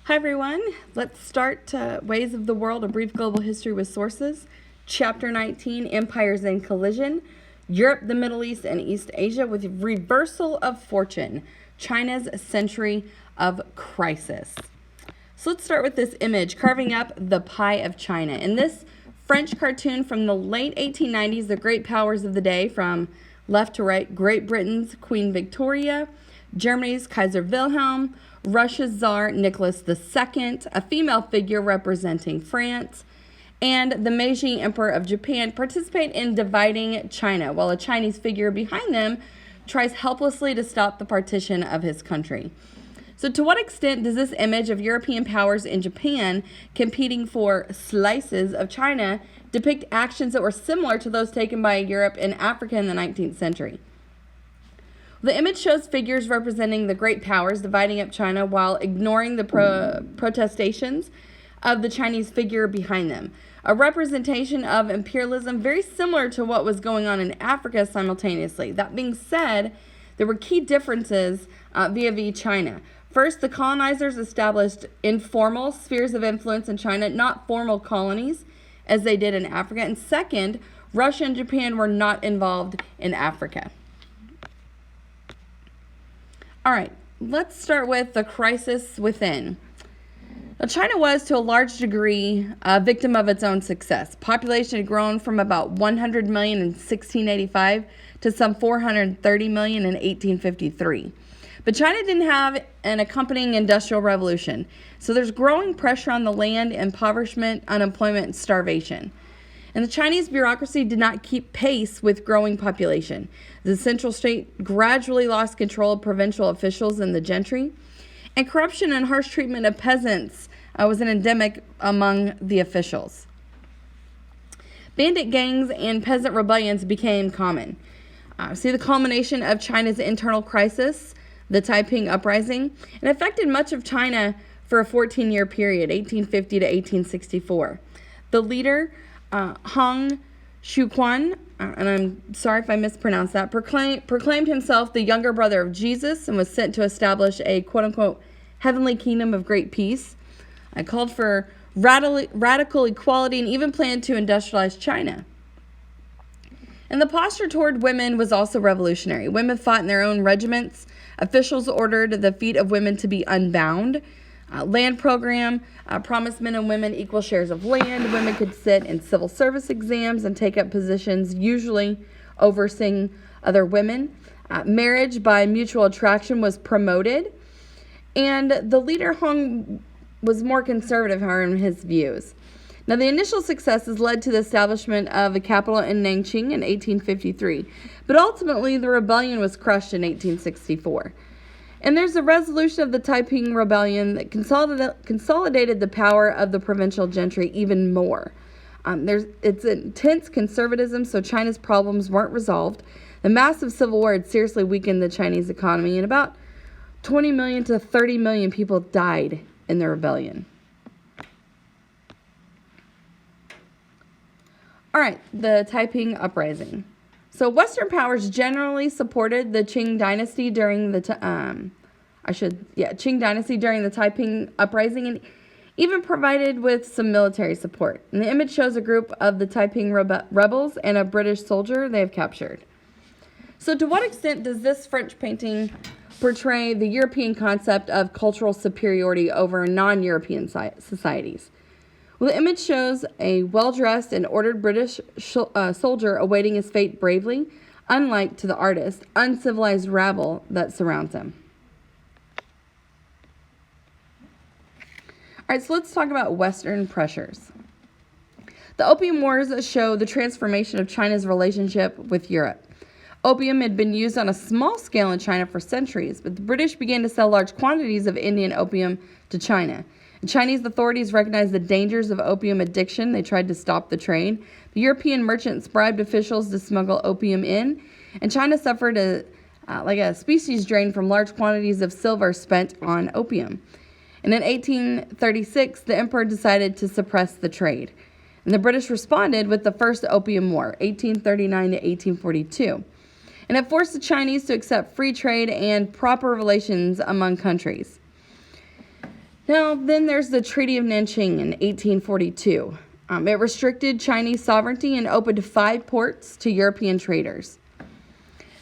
Hi everyone, let's start Ways of the World, a brief global history with sources. Chapter 19, Empires in Collision, Europe, the Middle East, and East Asia with reversal of fortune, China's century of crisis. So let's start with this image, carving up the pie of China. In this French cartoon from the late 1890s, the great powers of the day from left to right, Great Britain's Queen Victoria, Germany's Kaiser Wilhelm, Russia's Tsar Nicholas II, a female figure representing France, and the Meiji Emperor of Japan participate in dividing China, while a Chinese figure behind them tries helplessly to stop the partition of his country. So to what extent does this image of European powers in Japan competing for slices of China depict actions that were similar to those taken by Europe and Africa in the 19th century? The image shows figures representing the great powers dividing up China while ignoring the protestations of the Chinese figure behind them. A representation of imperialism very similar to what was going on in Africa simultaneously. That being said, there were key differences vis-a-vis China. First, the colonizers established informal spheres of influence in China, not formal colonies, as they did in Africa. And second, Russia and Japan were not involved in Africa. All right, let's start with the crisis within. Now, China was, to a large degree, a victim of its own success. Population had grown from about 100 million in 1685 to some 430 million in 1853. But China didn't have an accompanying industrial revolution, so there's growing pressure on the land, impoverishment, unemployment, and starvation. And the Chinese bureaucracy did not keep pace with growing population. The central state gradually lost control of provincial officials and the gentry, and corruption and harsh treatment of peasants was an endemic among the officials. Bandit gangs and peasant rebellions became common. See the culmination of China's internal crisis, the Taiping Uprising, and affected much of China for a 14-year period, 1850 to 1864. The leader, Hong Xiuquan, and I'm sorry if I mispronounced that, proclaimed himself the younger brother of Jesus and was sent to establish a quote-unquote heavenly kingdom of great peace. I called for radical equality and even planned to industrialize China. And the posture toward women was also revolutionary. Women fought in their own regiments. Officials ordered the feet of women to be unbound. Land program promised men and women equal shares of land. Women could sit in civil service exams and take up positions usually overseeing other women. Marriage by mutual attraction was promoted. And the leader Hong was more conservative, however, in his views. Now, the initial successes led to the establishment of a capital in Nanjing in 1853, but ultimately the rebellion was crushed in 1864. And there's a resolution of the Taiping Rebellion that consolidated the power of the provincial gentry even more. It's intense conservatism, so China's problems weren't resolved. The massive civil war had seriously weakened the Chinese economy, and about 20 million to 30 million people died in the rebellion. All right, the Taiping Uprising. So Western powers generally supported the Qing dynasty during the Qing dynasty during the Taiping Uprising, and even provided with some military support. And the image shows a group of the Taiping rebels and a British soldier they have captured. So to what extent does this French painting portray the European concept of cultural superiority over non-European societies? Well, the image shows a well-dressed and ordered British soldier awaiting his fate bravely, unlike to the artist, uncivilized rabble that surrounds him. All right, so let's talk about Western pressures. The Opium Wars show the transformation of China's relationship with Europe. Opium had been used on a small scale in China for centuries, but the British began to sell large quantities of Indian opium to China. And Chinese authorities recognized the dangers of opium addiction. They tried to stop the trade. The European merchants bribed officials to smuggle opium in, and China suffered a species drain from large quantities of silver spent on opium. And in 1836, the emperor decided to suppress the trade. And the British responded with the First Opium War, 1839 to 1842. And it forced the Chinese to accept free trade and proper relations among countries. Now, then there's the Treaty of Nanjing in 1842. It restricted Chinese sovereignty and opened 5 ports to European traders.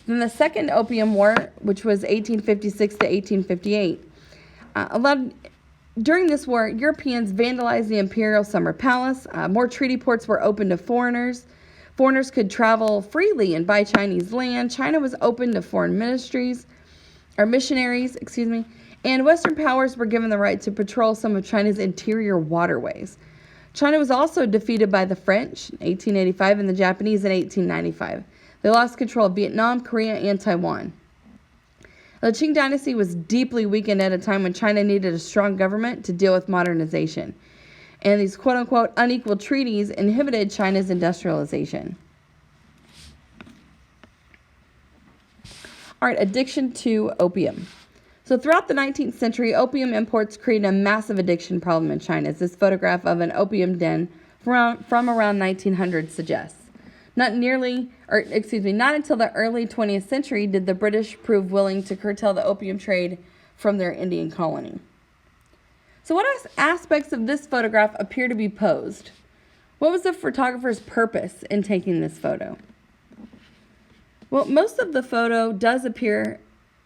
Then the Second Opium War, which was 1856 to 1858, during this war, Europeans vandalized the Imperial Summer Palace. More treaty ports were open to foreigners. Foreigners could travel freely and buy Chinese land. China was open to foreign missionaries, and Western powers were given the right to patrol some of China's interior waterways. China was also defeated by the French in 1885 and the Japanese in 1895. They lost control of Vietnam, Korea, and Taiwan. The Qing dynasty was deeply weakened at a time when China needed a strong government to deal with modernization. And these quote-unquote unequal treaties inhibited China's industrialization. All right, addiction to opium. So throughout the 19th century, opium imports created a massive addiction problem in China, as this photograph of an opium den from around 1900 suggests. Not until the early 20th century did the British prove willing to curtail the opium trade from their Indian colony. So what aspects of this photograph appear to be posed? What was the photographer's purpose in taking this photo? Well, most of the photo does appear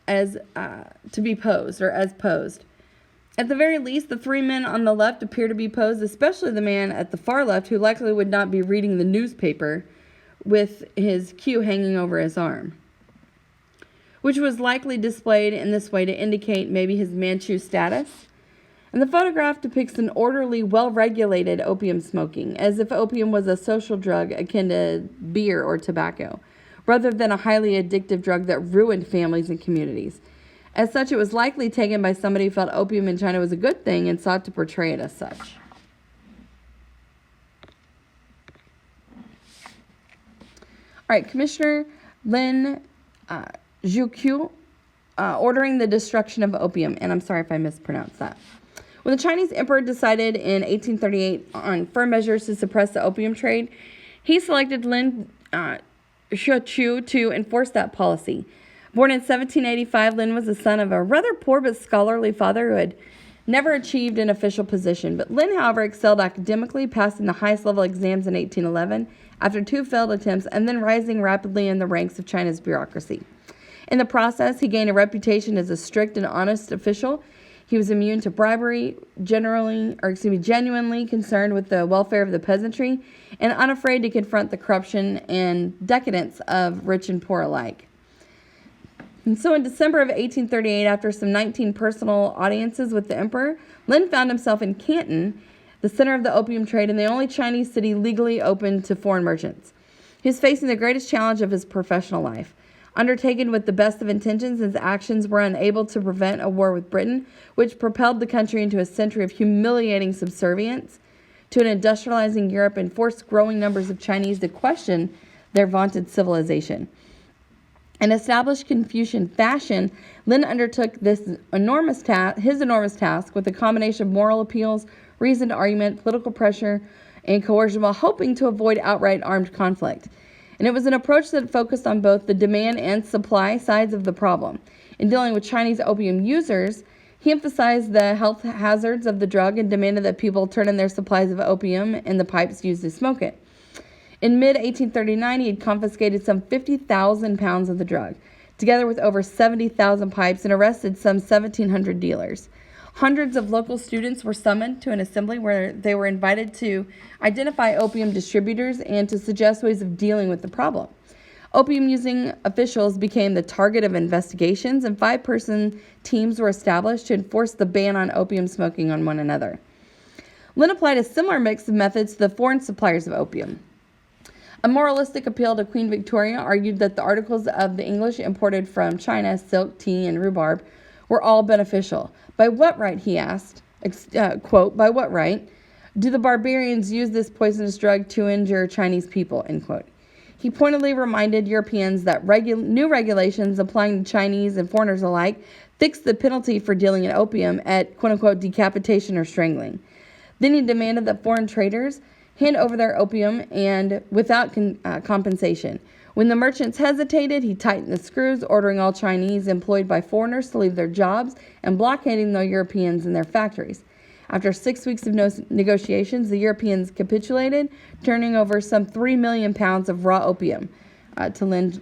as to be posed or as posed. At the very least, the 3 men on the left appear to be posed, especially the man at the far left who likely would not be reading the newspaper with his cue hanging over his arm, which was likely displayed in this way to indicate maybe his Manchu status. And the photograph depicts an orderly, well-regulated opium smoking, as if opium was a social drug akin to beer or tobacco, rather than a highly addictive drug that ruined families and communities. As such, it was likely taken by somebody who felt opium in China was a good thing and sought to portray it as such. All right, Commissioner Lin Zhuqiu ordering the destruction of opium, and I'm sorry if I mispronounced that. When the Chinese emperor decided in 1838 on firm measures to suppress the opium trade, he selected Lin Zhuqiu to enforce that policy. Born in 1785, Lin was the son of a rather poor but scholarly father who had never achieved an official position. But Lin, however, excelled academically, passing the highest level exams in 1811 after 2 failed attempts, and then rising rapidly in the ranks of China's bureaucracy. In the process, he gained a reputation as a strict and honest official. He was immune to bribery, genuinely concerned with the welfare of the peasantry, and unafraid to confront the corruption and decadence of rich and poor alike. And so in December of 1838, after some 19 personal audiences with the emperor, Lin found himself in Canton, the center of the opium trade and the only Chinese city legally open to foreign merchants. He was facing the greatest challenge of his professional life. Undertaken with the best of intentions, his actions were unable to prevent a war with Britain, which propelled the country into a century of humiliating subservience to an industrializing Europe and forced growing numbers of Chinese to question their vaunted civilization. In established Confucian fashion, Lin undertook his enormous task with a combination of moral appeals, reasoned argument, political pressure, and coercion, while hoping to avoid outright armed conflict. And it was an approach that focused on both the demand and supply sides of the problem. In dealing with Chinese opium users, he emphasized the health hazards of the drug and demanded that people turn in their supplies of opium and the pipes used to smoke it. In mid-1839, he had confiscated some 50,000 pounds of the drug, together with over 70,000 pipes, and arrested some 1,700 dealers. Hundreds of local students were summoned to an assembly where they were invited to identify opium distributors and to suggest ways of dealing with the problem. Opium-using officials became the target of investigations, and 5-person teams were established to enforce the ban on opium smoking on one another. Lin applied a similar mix of methods to the foreign suppliers of opium. A moralistic appeal to Queen Victoria argued that the articles of the English imported from China, silk, tea, and rhubarb, were all beneficial. By what right, he asked, quote, by what right do the barbarians use this poisonous drug to injure Chinese people, end quote. He pointedly reminded Europeans that new regulations applying to Chinese and foreigners alike fixed the penalty for dealing in opium at, quote unquote, decapitation or strangling. Then he demanded that foreign traders hand over their opium and without compensation. When the merchants hesitated, he tightened the screws, ordering all Chinese employed by foreigners to leave their jobs and blockading the Europeans in their factories. After 6 weeks of negotiations, the Europeans capitulated, turning over some 3 million pounds of raw opium to Lin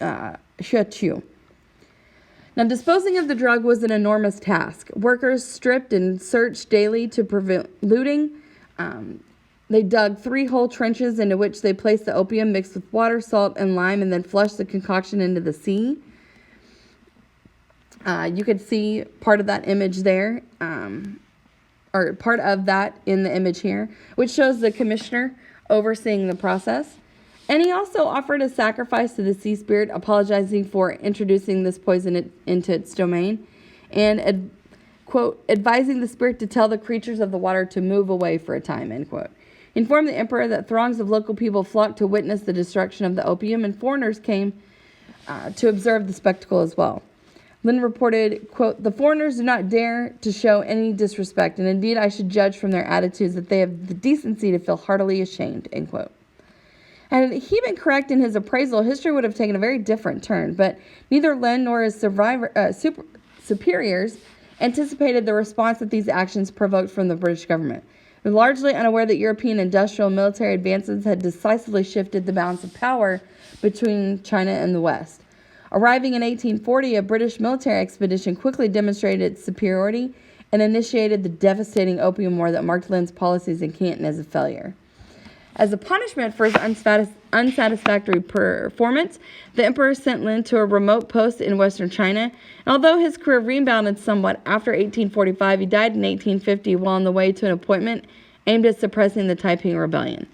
Shuqiu. Now, disposing of the drug was an enormous task. Workers stripped and searched daily to prevent looting. They dug 3-hole trenches into which they placed the opium mixed with water, salt, and lime, and then flushed the concoction into the sea. You could see part of that image there, or part of that in the image here, which shows the commissioner overseeing the process. And he also offered a sacrifice to the sea spirit, apologizing for introducing this poison into its domain, and, quote, advising the spirit to tell the creatures of the water to move away for a time, end quote. He informed the emperor that throngs of local people flocked to witness the destruction of the opium, and foreigners came to observe the spectacle as well. Lin reported, quote, the foreigners do not dare to show any disrespect, and indeed I should judge from their attitudes that they have the decency to feel heartily ashamed, end quote. Had he been correct in his appraisal, history would have taken a very different turn, but neither Lin nor his superiors anticipated the response that these actions provoked from the British government. They were largely unaware that European industrial and military advances had decisively shifted the balance of power between China and the West. Arriving in 1840, a British military expedition quickly demonstrated its superiority and initiated the devastating Opium War that marked Lin's policies in Canton as a failure. As a punishment for his unsatisfactory performance, the emperor sent Lin to a remote post in western China, and although his career rebounded somewhat after 1845, he died in 1850 while on the way to an appointment aimed at suppressing the Taiping Rebellion.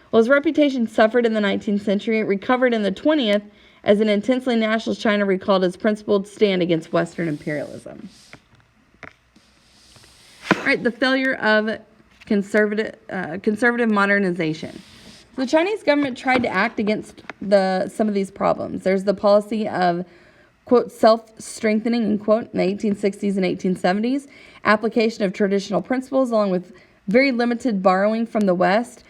While his reputation suffered in the 19th century, it recovered in the 20th as an intensely nationalist China recalled its principled stand against Western imperialism. All right, the failure of conservative modernization. The Chinese government tried to act against some of these problems. There's the policy of, quote, self-strengthening, end quote, in the 1860s and 1870s, application of traditional principles along with very limited borrowing from the West,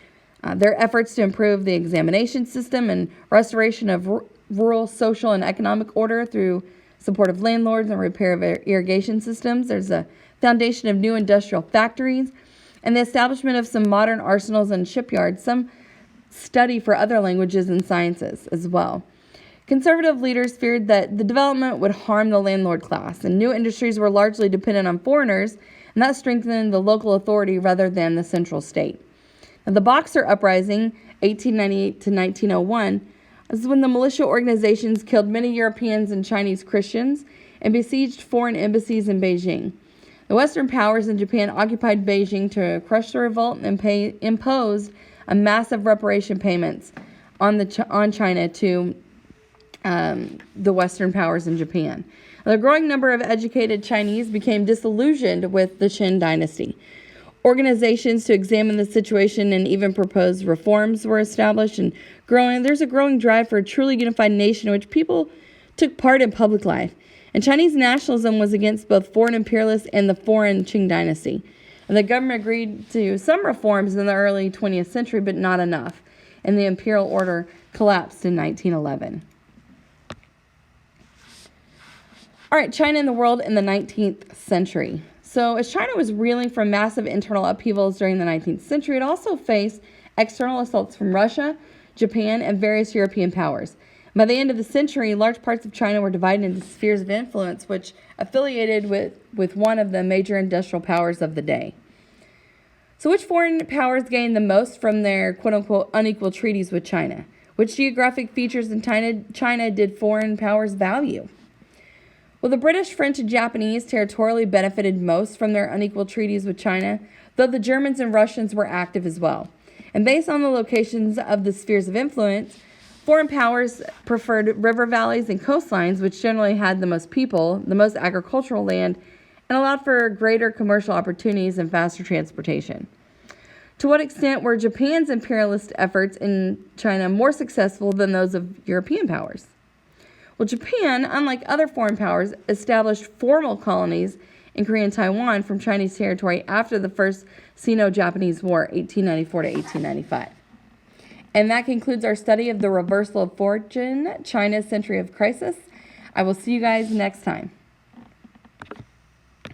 their efforts to improve the examination system and restoration of rural social and economic order through support of landlords and repair of irrigation systems. There's a foundation of new industrial factories and the establishment of some modern arsenals and shipyards, some study for other languages and sciences as well. Conservative leaders feared that the development would harm the landlord class, and new industries were largely dependent on foreigners, and that strengthened the local authority rather than the central state. Now, the Boxer Uprising, 1898 to 1901, is when the militia organizations killed many Europeans and Chinese Christians and besieged foreign embassies in Beijing. The Western powers in Japan occupied Beijing to crush the revolt and imposed a massive reparation payments on China to the Western powers in Japan. The growing number of educated Chinese became disillusioned with the Qin dynasty. Organizations to examine the situation and even propose reforms were established, and there's a growing drive for a truly unified nation in which people took part in public life. And Chinese nationalism was against both foreign imperialists and the foreign Qing dynasty. And the government agreed to some reforms in the early 20th century, but not enough. And the imperial order collapsed in 1911. All right, China and the world in the 19th century. So as China was reeling from massive internal upheavals during the 19th century, it also faced external assaults from Russia, Japan, and various European powers. By the end of the century, large parts of China were divided into spheres of influence, which affiliated with one of the major industrial powers of the day. So which foreign powers gained the most from their quote-unquote unequal treaties with China? Which geographic features in China did foreign powers value? Well, the British, French, and Japanese territorially benefited most from their unequal treaties with China, though the Germans and Russians were active as well. And based on the locations of the spheres of influence, foreign powers preferred river valleys and coastlines, which generally had the most people, the most agricultural land, and allowed for greater commercial opportunities and faster transportation. To what extent were Japan's imperialist efforts in China more successful than those of European powers? Well, Japan, unlike other foreign powers, established formal colonies in Korea and Taiwan from Chinese territory after the First Sino-Japanese War, 1894 to 1895. And that concludes our study of the reversal of fortune, China's century of crisis. I will see you guys next time.